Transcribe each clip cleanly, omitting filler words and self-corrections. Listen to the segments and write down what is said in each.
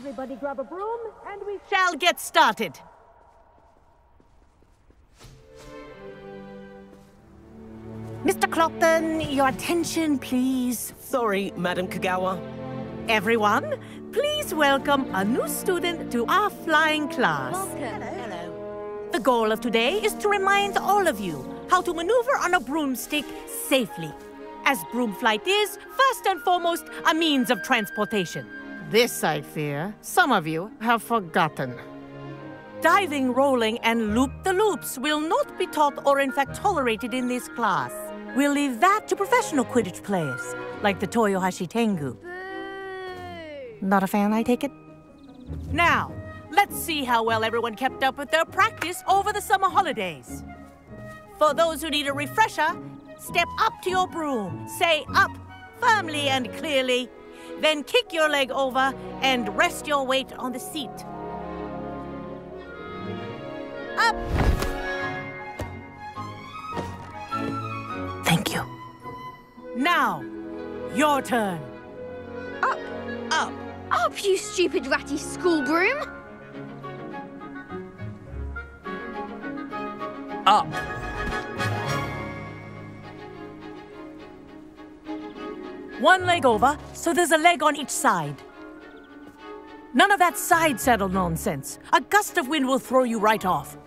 Everybody grab a broom and we shall get started. Mr. Clopton, your attention, please. Sorry, Madam Kagawa. Everyone, please welcome a new student to our flying class. Welcome. Hello. The goal of today is to remind all of you how to maneuver on a broomstick safely, as broom flight is, first and foremost, a means of transportation. This, I fear, some of you have forgotten. Diving, rolling, and loop-the-loops will not be taught or in fact tolerated in this class. We'll leave that to professional Quidditch players, like the Toyohashi Tengu. Not a fan, I take it? Now, let's see how well everyone kept up with their practice over the summer holidays. For those who need a refresher, step up to your broom, say up firmly and clearly, then kick your leg over and rest your weight on the seat. Up! Thank you. Now, your turn. Up. Up. Up, you stupid ratty school broom. Up. One leg over, so there's a leg on each side. None of that side saddle nonsense. A gust of wind will throw you right off.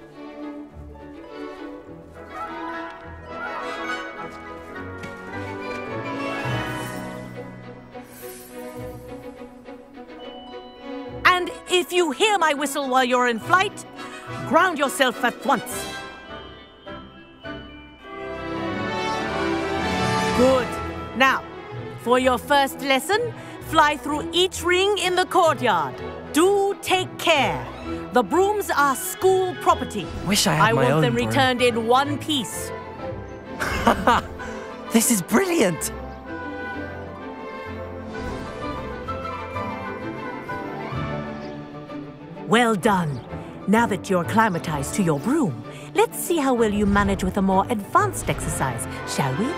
And if you hear my whistle while you're in flight, ground yourself at once. Good. Now, for your first lesson, fly through each ring in the courtyard. Do take care. The brooms are school property. Wish I had my own want them broom. returned in one piece. This is brilliant! Well done. Now that you're acclimatized to your broom, let's see how well you manage with a more advanced exercise, shall we?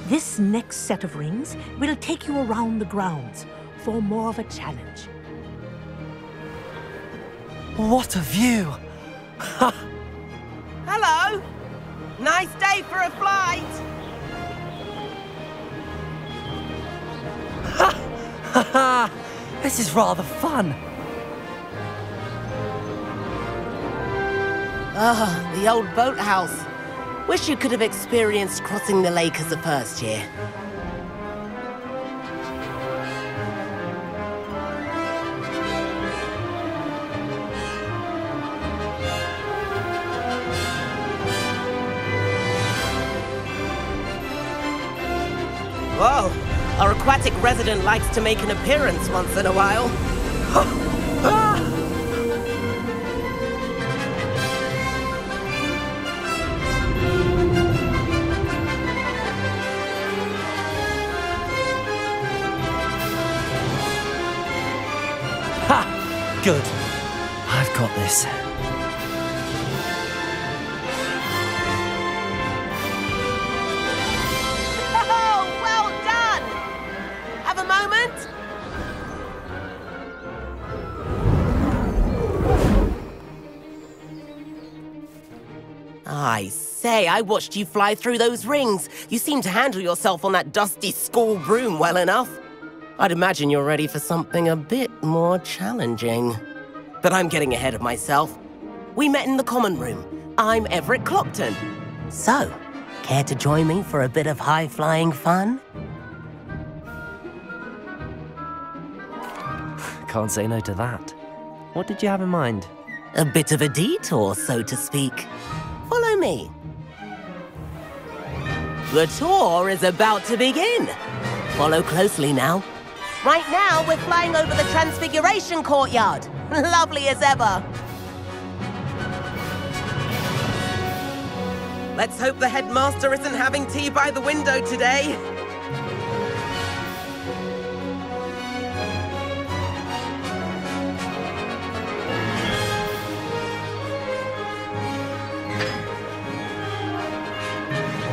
This next set of rings will take you around the grounds for more of a challenge. What a view! Hello. Nice day for a flight. This is rather fun. Ah, the old boathouse. Wish you could have experienced crossing the lake as a first year. Whoa, our aquatic resident likes to make an appearance once in a while. Good. I've got this. Oh, well done! Have a moment? I say, I watched you fly through those rings. You seem to handle yourself on that dusty school broom well enough. I'd imagine you're ready for something a bit more challenging. But I'm getting ahead of myself. We met in the common room. I'm Everett Clopton. So, care to join me for a bit of high-flying fun? Can't say no to that. What did you have in mind? A bit of a detour, so to speak. Follow me. The tour is about to begin. Follow closely now. Right now, we're flying over the Transfiguration Courtyard. Lovely as ever. Let's hope the headmaster isn't having tea by the window today.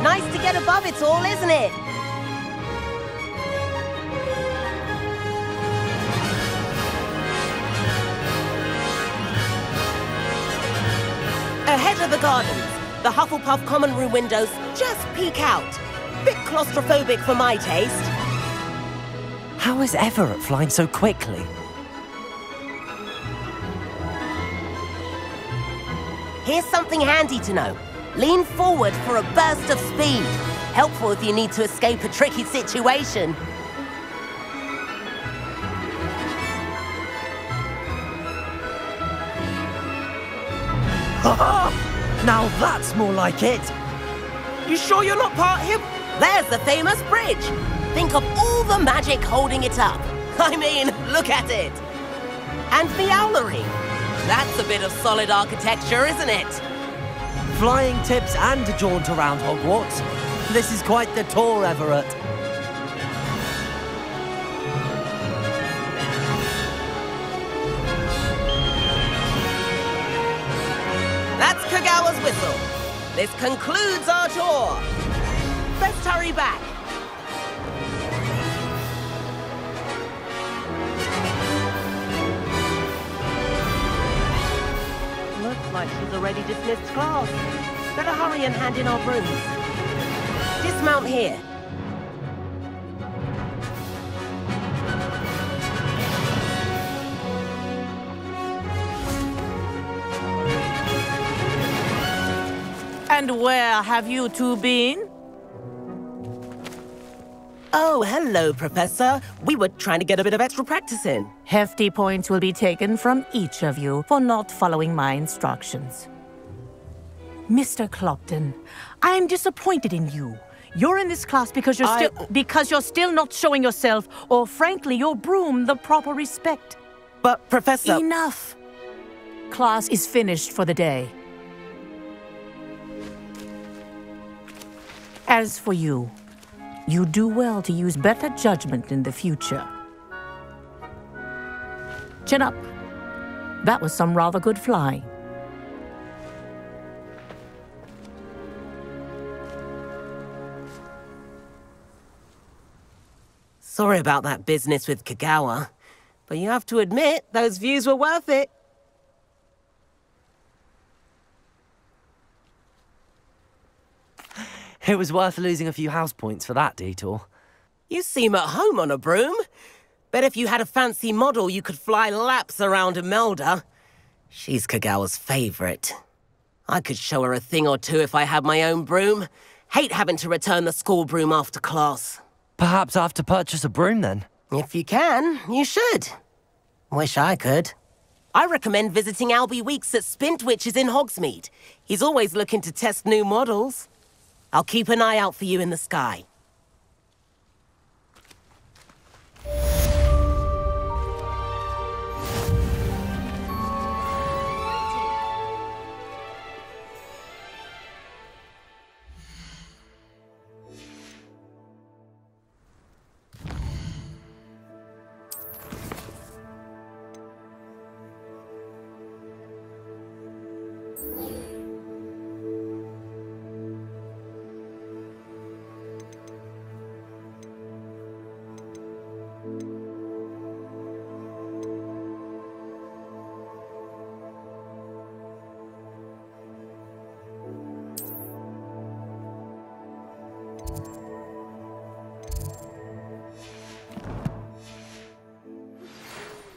Nice to get get above it all, isn't it? Ahead of the gardens, the Hufflepuff common room windows just peek out. Bit claustrophobic for my taste. How is Everett flying so quickly? Here's something handy to know. Lean forward for a burst of speed. Helpful if you need to escape a tricky situation. Now that's more like it! You sure you're not part him? There's the famous bridge. Think of all the magic holding it up. I mean, look at it. And the owlery. That's a bit of solid architecture, isn't it? Flying tips and a jaunt around Hogwarts. This is quite the tour, Everett. That's Kagawa's whistle. This concludes our tour. Let's hurry back. Looks like she's already dismissed class. Better hurry and hand in our brooms. Dismount here. And where have you two been? Oh, hello, Professor. We were trying to get a bit of extra practice in. Hefty points will be taken from each of you for not following my instructions. Mr. Clopton, I am disappointed in you. You're in this class because you're still not showing yourself, or frankly, your broom the proper respect. But, Professor... Enough! Class is finished for the day. As for you, you do well to use better judgment in the future. Chin up. That was some rather good flying. Sorry about that business with Kagawa, but you have to admit, those views were worth it. It was worth losing a few house points for that detour. You seem at home on a broom. Bet if you had a fancy model, you could fly laps around Imelda. She's Kagawa's favorite. I could show her a thing or two if I had my own broom. Hate having to return the school broom after class. Perhaps I have to purchase a broom then? If you can, you should. Wish I could. I recommend visiting Albie Weeks at Spintwitches in Hogsmeade. He's always looking to test new models. I'll keep an eye out for you in the sky.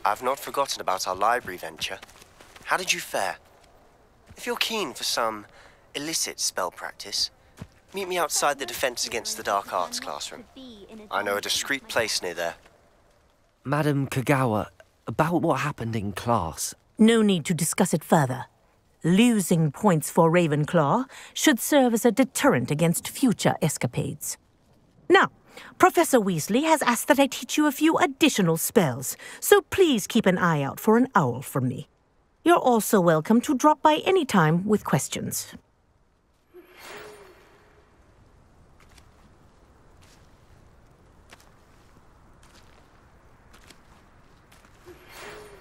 I've not forgotten about our library venture. How did you fare? If you're keen for some illicit spell practice, meet me outside the Defense Against the Dark Arts classroom. I know a discreet place near there. Madam Kagawa, about what happened in class. No need to discuss it further. Losing points for Ravenclaw should serve as a deterrent against future escapades. Now, Professor Weasley has asked that I teach you a few additional spells, so please keep an eye out for an owl from me. You're also welcome to drop by any time with questions.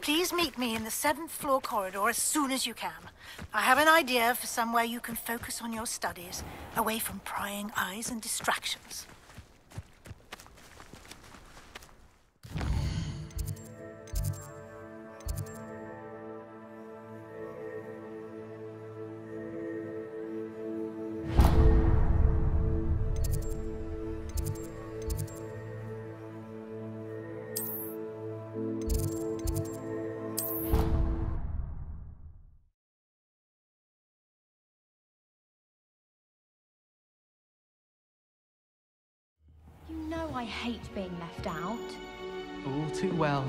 Please meet me in the 7th floor corridor as soon as you can. I have an idea for somewhere you can focus on your studies, away from prying eyes and distractions. I hate being left out. All too well.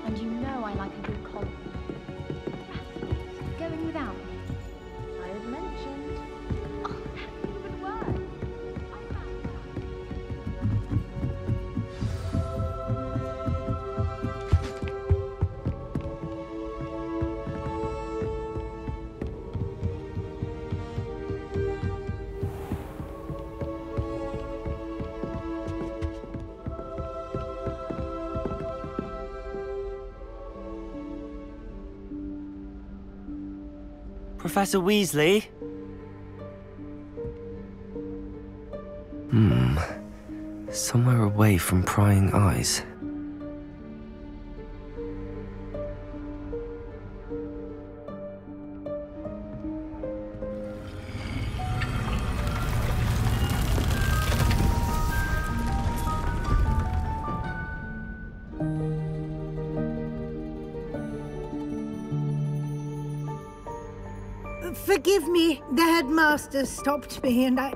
And you know I like a good compliment. Going without me? I had mentioned. Oh, that's even worse. Professor Weasley? Somewhere away from prying eyes. Forgive me, the headmaster stopped me and I...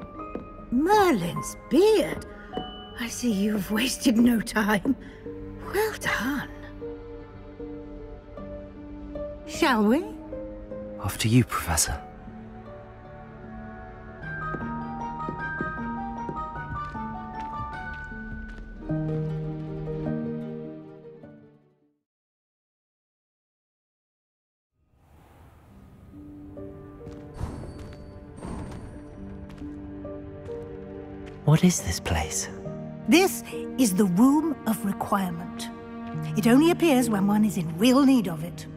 Merlin's beard! I see you've wasted no time. Well done. Shall we? After you, Professor. What is this place? This is the Room of Requirement. It only appears when one is in real need of it.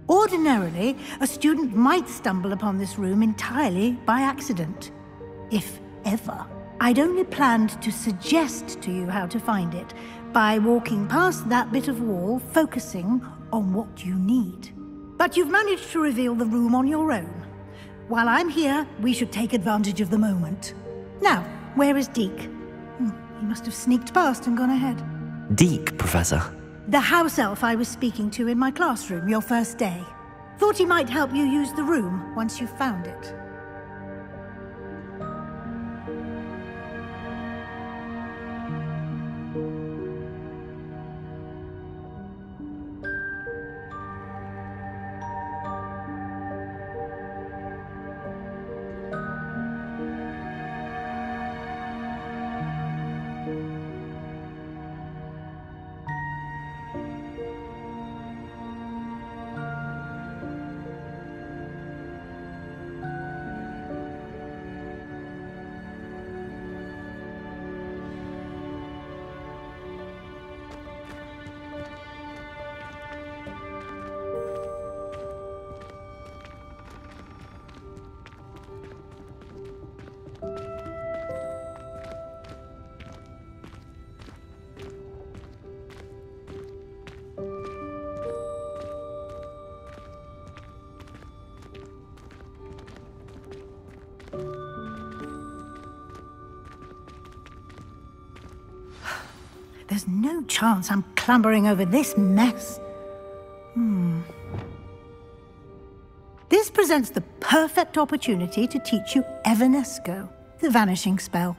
Ordinarily, a student might stumble upon this room entirely by accident, if ever. I'd only planned to suggest to you how to find it by walking past that bit of wall, focusing on what you need. But you've managed to reveal the room on your own. While I'm here, we should take advantage of the moment. Now, where is Deke? He must have sneaked past and gone ahead. Deke, Professor. The house elf I was speaking to in my classroom your first day. Thought he might help you use the room once you found it. There's no chance I'm clambering over this mess. This presents the perfect opportunity to teach you Evanesco, the vanishing spell.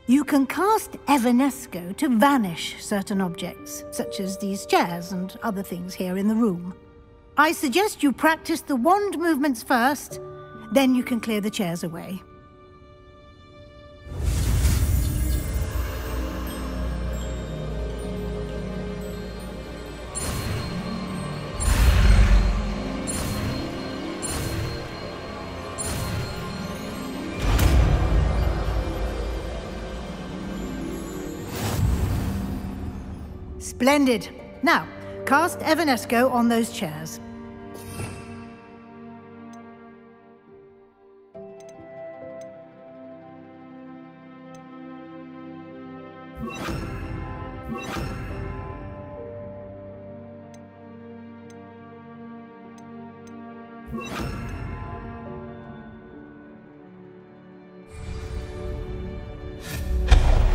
You can cast Evanesco to vanish certain objects, such as these chairs and other things here in the room. I suggest you practice the wand movements first, then you can clear the chairs away. Splendid. Now, cast Evanesco on those chairs.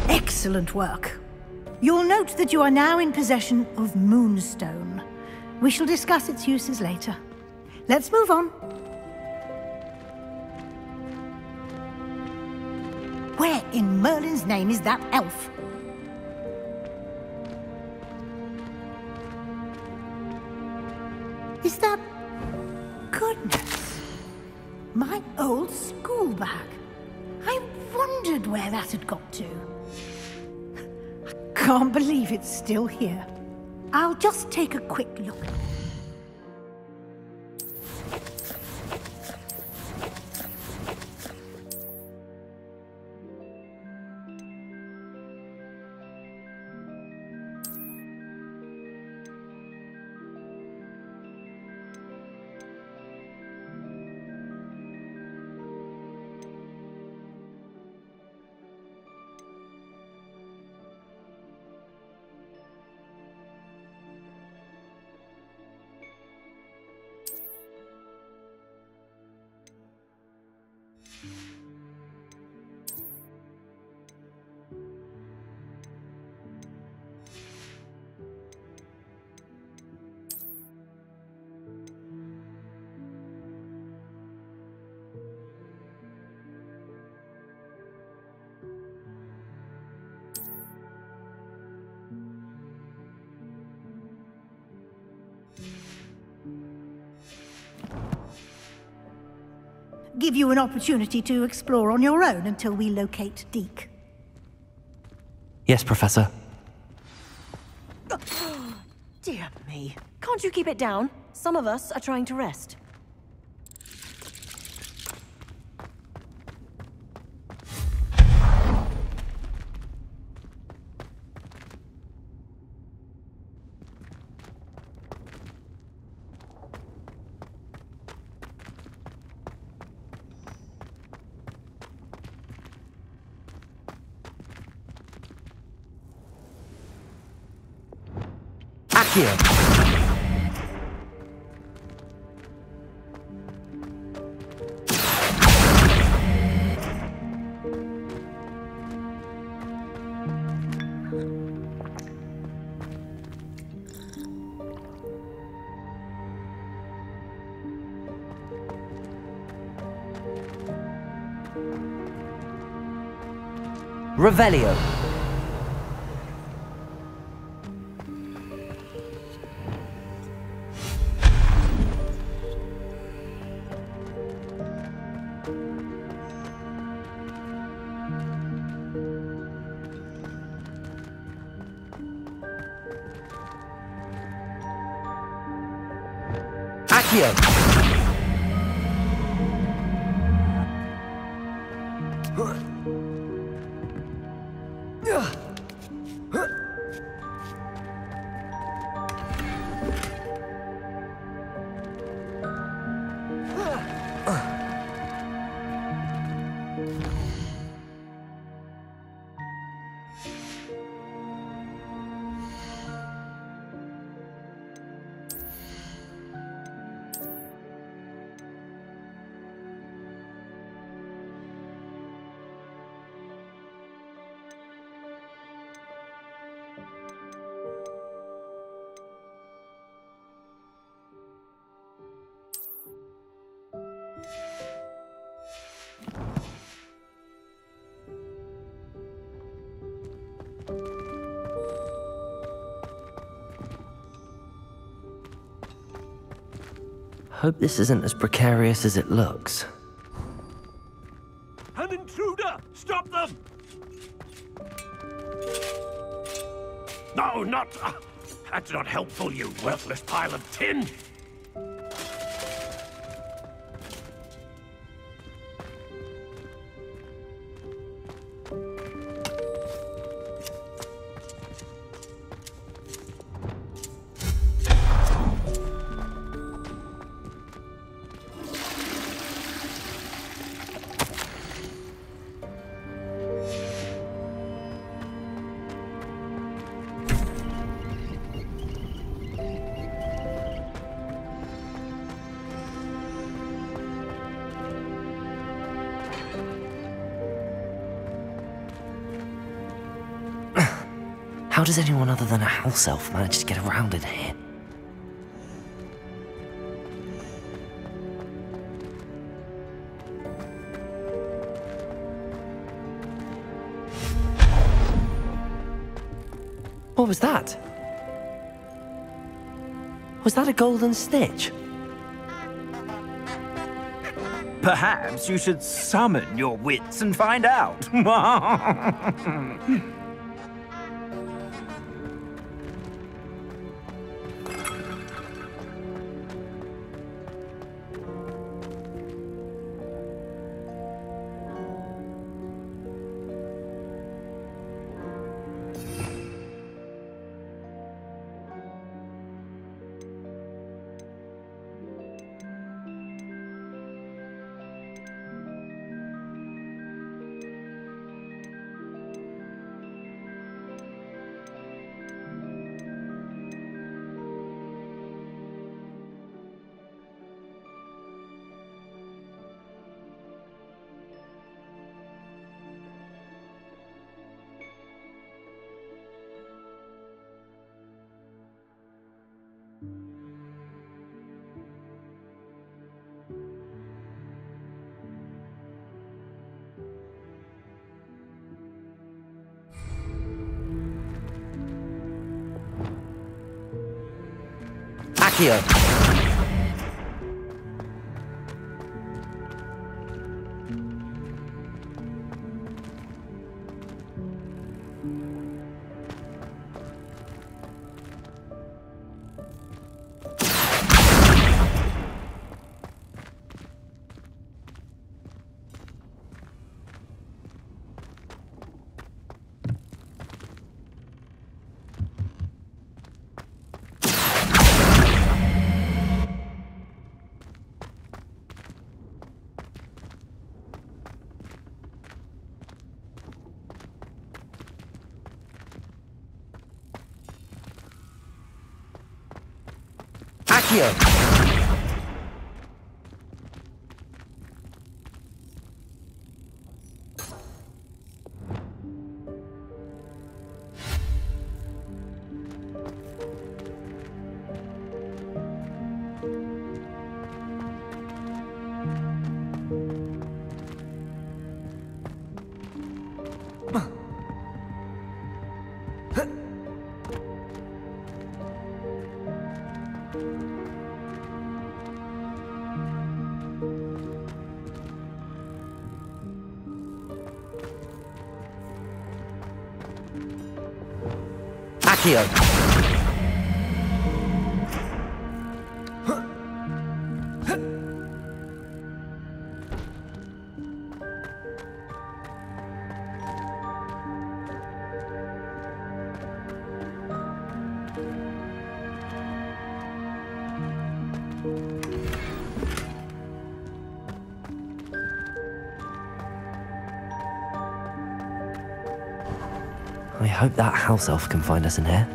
Excellent work. You'll note that you are now in possession of Moonstone. We shall discuss its uses later. Let's move on. Where in Merlin's name is that elf? Is that... Goodness. My old school bag. I wondered where that had got to. I can't believe it's still here. I'll just take a quick look. Give you an opportunity to explore on your own until we locate Deke. Yes, Professor. Dear me. Can't you keep it down? Some of us are trying to rest. Here. Revelio. Accio. Hope this isn't as precarious as it looks. An intruder! Stop them! No, not... that's not helpful, you worthless pile of tin! How does anyone other than a house elf manage to get around in here? What was that? Was that a golden snitch? Perhaps you should summon your wits and find out. Accio! Accio! Accio! I hope that house elf can find us in here.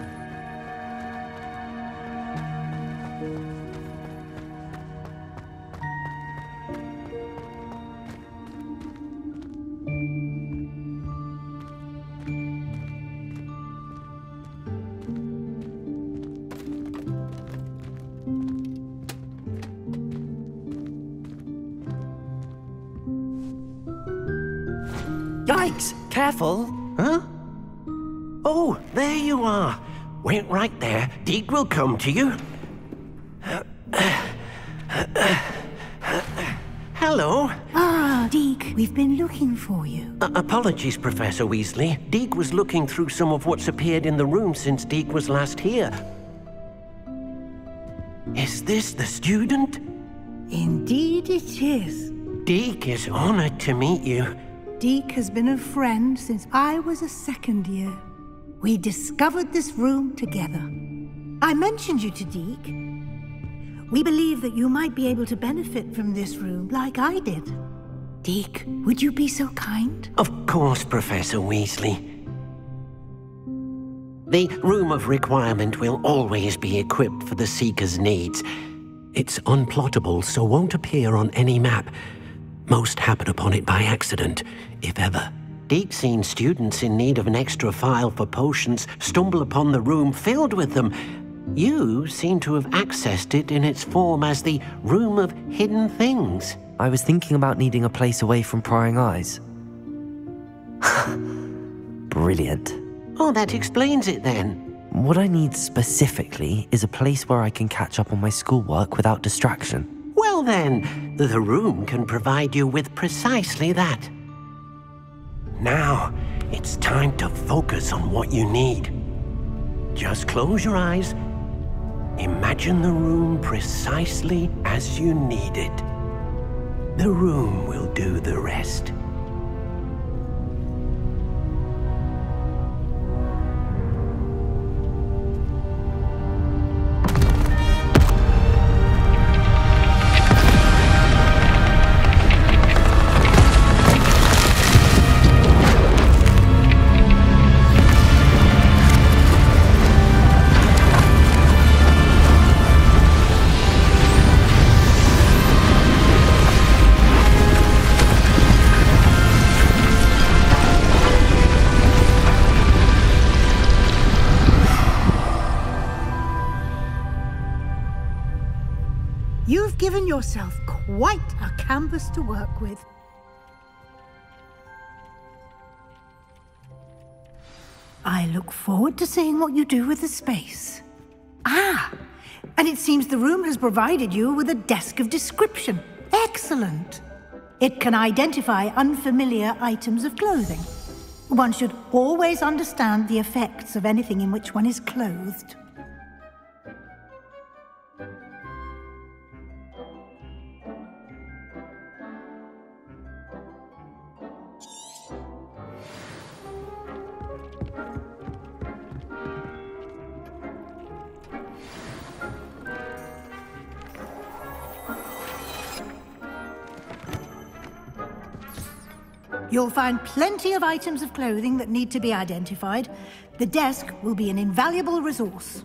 Yikes! Careful! Huh? Oh, there you are. Wait right there. Deek will come to you. Hello. Ah, Deek, we've been looking for you. Apologies, Professor Weasley. Deek was looking through some of what's appeared in the room since Deek was last here. Is this the student? Indeed it is. Deek is honored to meet you. Deek has been a friend since I was a second year. We discovered this room together. I mentioned you to Deek. We believe that you might be able to benefit from this room like I did. Deek, would you be so kind? Of course, Professor Weasley. The Room of Requirement will always be equipped for the Seeker's needs. It's unplottable, so won't appear on any map. Most happen upon it by accident, if ever. Deke's seen students in need of an extra file for potions stumble upon the room filled with them. You seem to have accessed it in its form as the Room of Hidden Things. I was thinking about needing a place away from prying eyes. Brilliant. Oh, that explains it then. What I need specifically is a place where I can catch up on my schoolwork without distraction. Well then, the room can provide you with precisely that. Now, it's time to focus on what you need. Just close your eyes. Imagine the room precisely as you need it. The room will do the rest. You've given yourself quite a canvas to work with. I look forward to seeing what you do with the space. Ah, and it seems the room has provided you with a desk of description. Excellent. It can identify unfamiliar items of clothing. One should always understand the effects of anything in which one is clothed. You'll find plenty of items of clothing that need to be identified. The desk will be an invaluable resource.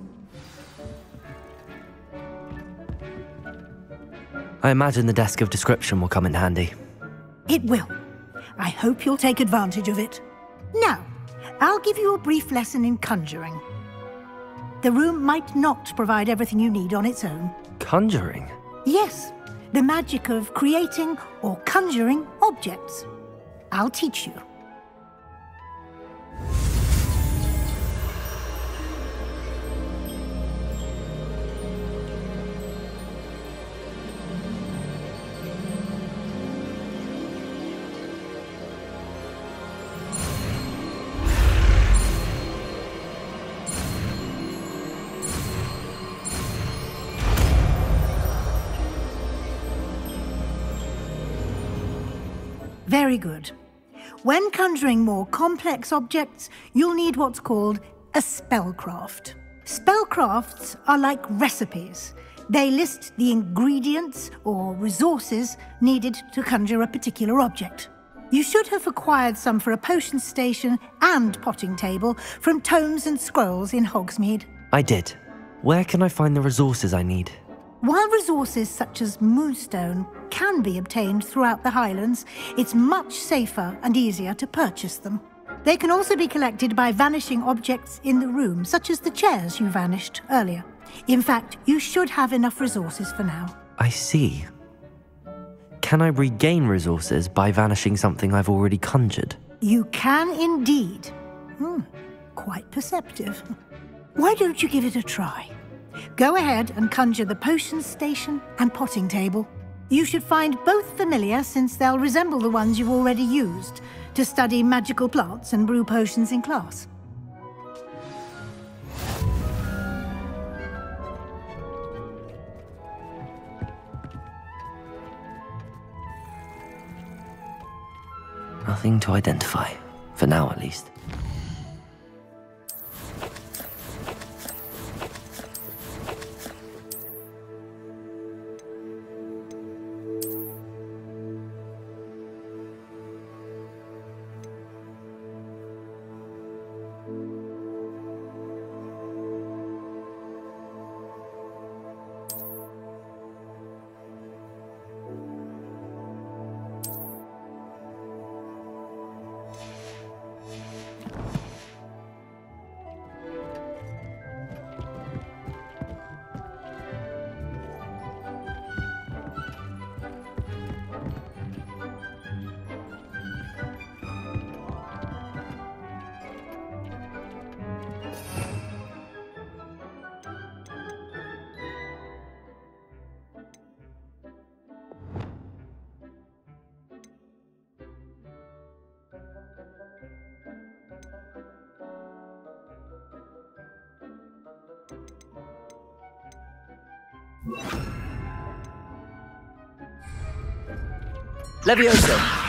I imagine the desk of description will come in handy. It will. I hope you'll take advantage of it. Now, I'll give you a brief lesson in conjuring. The room might not provide everything you need on its own. Conjuring? Yes, the magic of creating or conjuring objects. I'll teach you. Very good. When conjuring more complex objects, you'll need what's called a spellcraft. Spellcrafts are like recipes. They list the ingredients or resources needed to conjure a particular object. You should have acquired some for a potion station and potting table from tomes and scrolls in Hogsmeade. I did. Where can I find the resources I need? While resources such as moonstone can be obtained throughout the Highlands, it's much safer and easier to purchase them. They can also be collected by vanishing objects in the room, such as the chairs you vanished earlier. In fact, you should have enough resources for now. I see. Can I regain resources by vanishing something I've already conjured? You can indeed. Quite perceptive. Why don't you give it a try? Go ahead and conjure the potion station and potting table. You should find both familiar, since they'll resemble the ones you've already used to study magical plants and brew potions in class. Nothing to identify, for now at least. Levioso!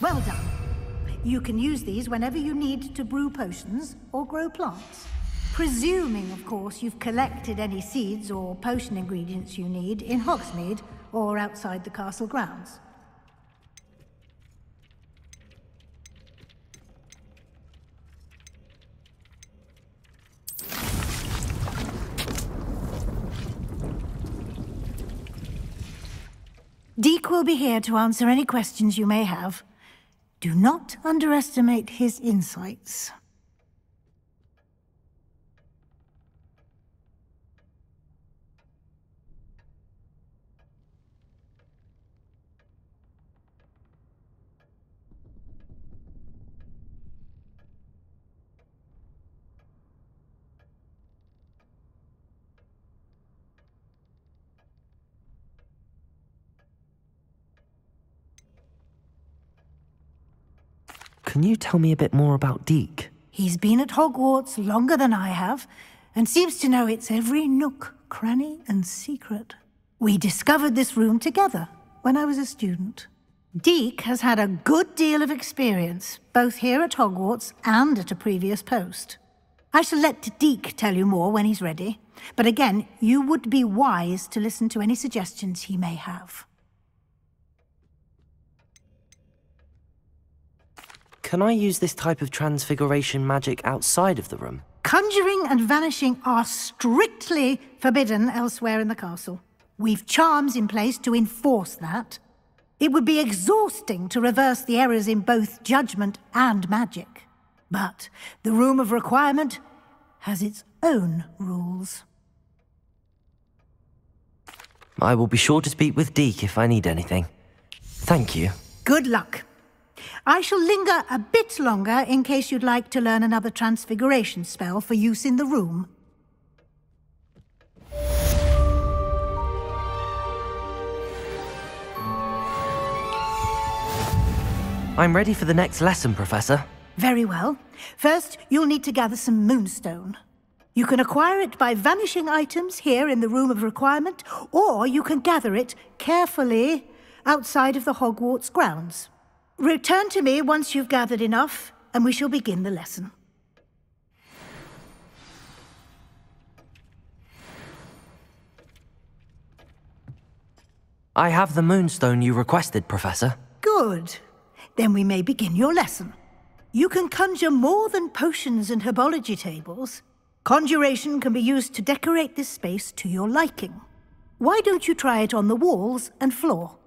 Well done. You can use these whenever you need to brew potions or grow plants. Presuming, of course, you've collected any seeds or potion ingredients you need in Hogsmeade or outside the castle grounds. Deek will be here to answer any questions you may have. Do not underestimate his insights. Can you tell me a bit more about Deek? He's been at Hogwarts longer than I have, and seems to know its every nook, cranny, and secret. We discovered this room together when I was a student. Deek has had a good deal of experience, both here at Hogwarts and at a previous post. I shall let Deek tell you more when he's ready, but again, you would be wise to listen to any suggestions he may have. Can I use this type of transfiguration magic outside of the room? Conjuring and vanishing are strictly forbidden elsewhere in the castle. We've charms in place to enforce that. It would be exhausting to reverse the errors in both judgment and magic. But the Room of Requirement has its own rules. I will be sure to speak with Deke if I need anything. Thank you. Good luck. I shall linger a bit longer in case you'd like to learn another transfiguration spell for use in the room. I'm ready for the next lesson, Professor. Very well. First, you'll need to gather some moonstone. You can acquire it by vanishing items here in the Room of Requirement, or you can gather it carefully outside of the Hogwarts grounds. Return to me once you've gathered enough, and we shall begin the lesson. I have the moonstone you requested, Professor. Good. Then we may begin your lesson. You can conjure more than potions and herbology tables. Conjuration can be used to decorate this space to your liking. Why don't you try it on the walls and floor?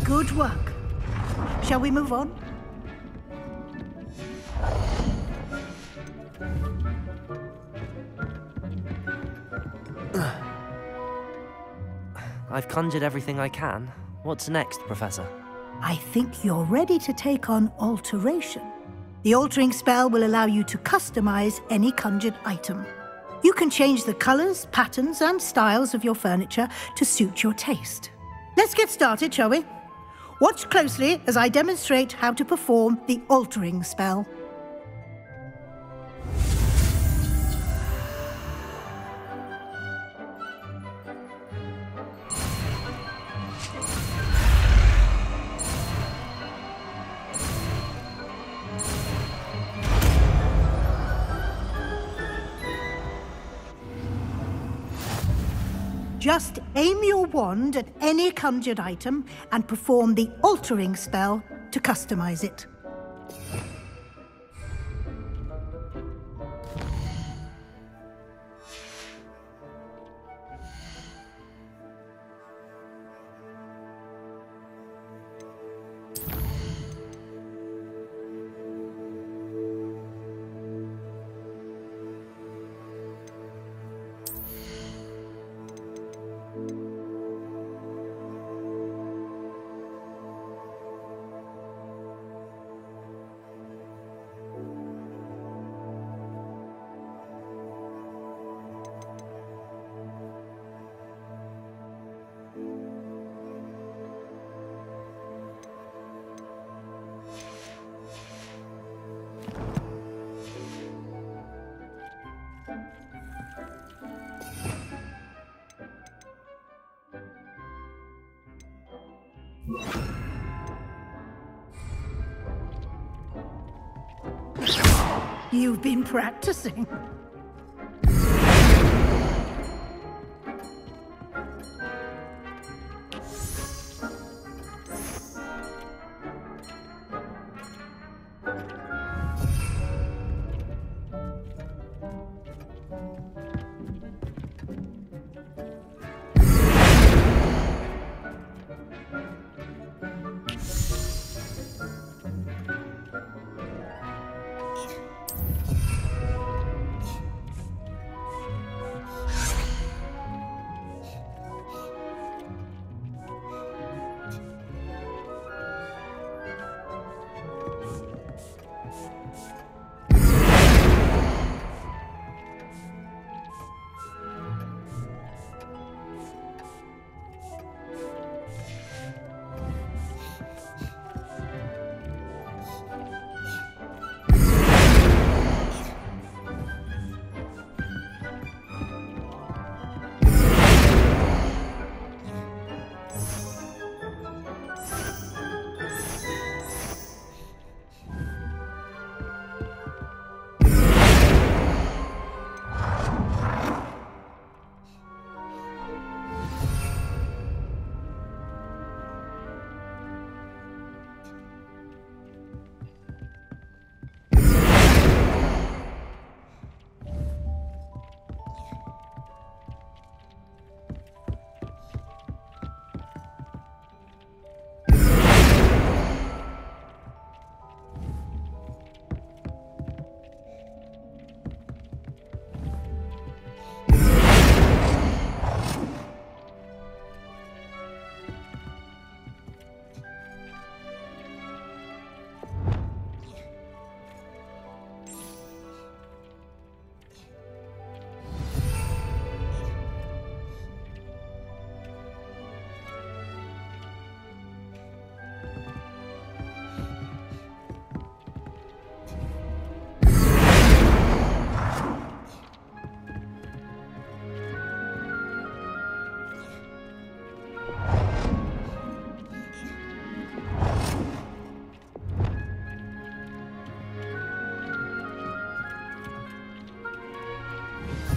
Good work. Shall we move on? I've conjured everything I can. What's next, Professor? I think you're ready to take on alteration. The altering spell will allow you to customize any conjured item. You can change the colors, patterns, and styles of your furniture to suit your taste. Let's get started, shall we? Watch closely as I demonstrate how to perform the altering spell. Just aim your wand at any conjured item and perform the altering spell to customize it. You've been practicing.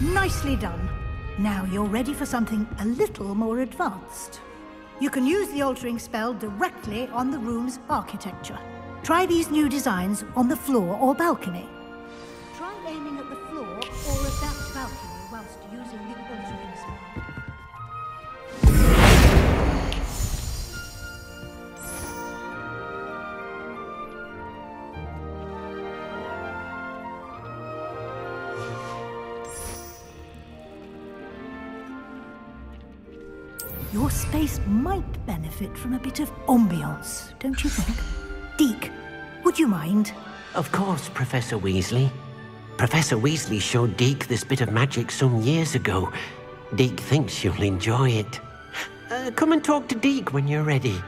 Nicely done. Now you're ready for something a little more advanced. You can use the altering spell directly on the room's architecture. Try these new designs on the floor or balcony. Try aiming at the floor or at that balcony whilst using the altering spell. Your space might benefit from a bit of ambiance, don't you think? Deke, would you mind? Of course, Professor Weasley. Professor Weasley showed Deke this bit of magic some years ago. Deke thinks you'll enjoy it. Come and talk to Deke when you're ready.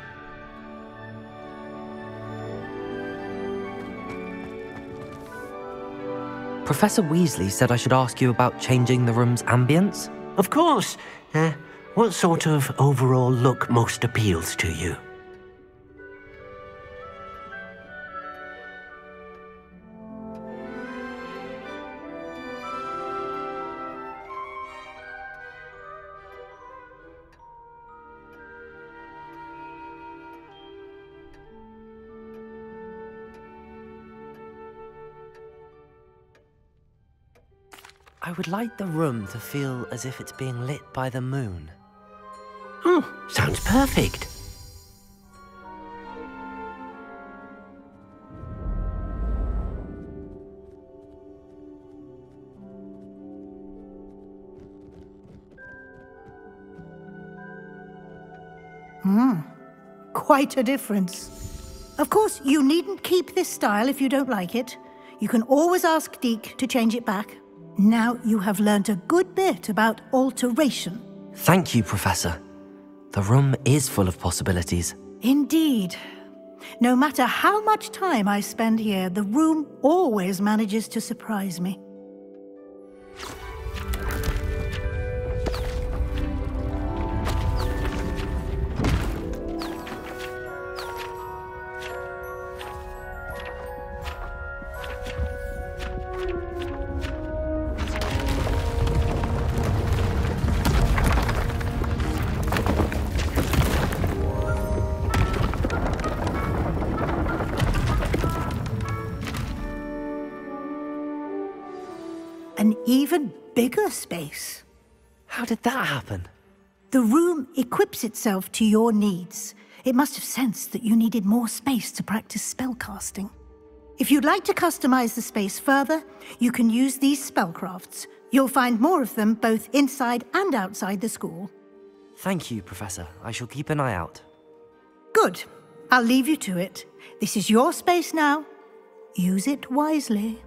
Professor Weasley said I should ask you about changing the room's ambience. Of course. What sort of overall look most appeals to you? I would like the room to feel as if it's being lit by the moon. Oh, sounds perfect. Quite a difference. Of course, you needn't keep this style if you don't like it. You can always ask Deke to change it back. Now you have learnt a good bit about alteration. Thank you, Professor. The room is full of possibilities. Indeed. No matter how much time I spend here, the room always manages to surprise me. An even bigger space. How did that happen? The room equips itself to your needs. It must have sensed that you needed more space to practice spellcasting. If you'd like to customize the space further, you can use these spellcrafts. You'll find more of them both inside and outside the school. Thank you, Professor. I shall keep an eye out. Good. I'll leave you to it. This is your space now. Use it wisely.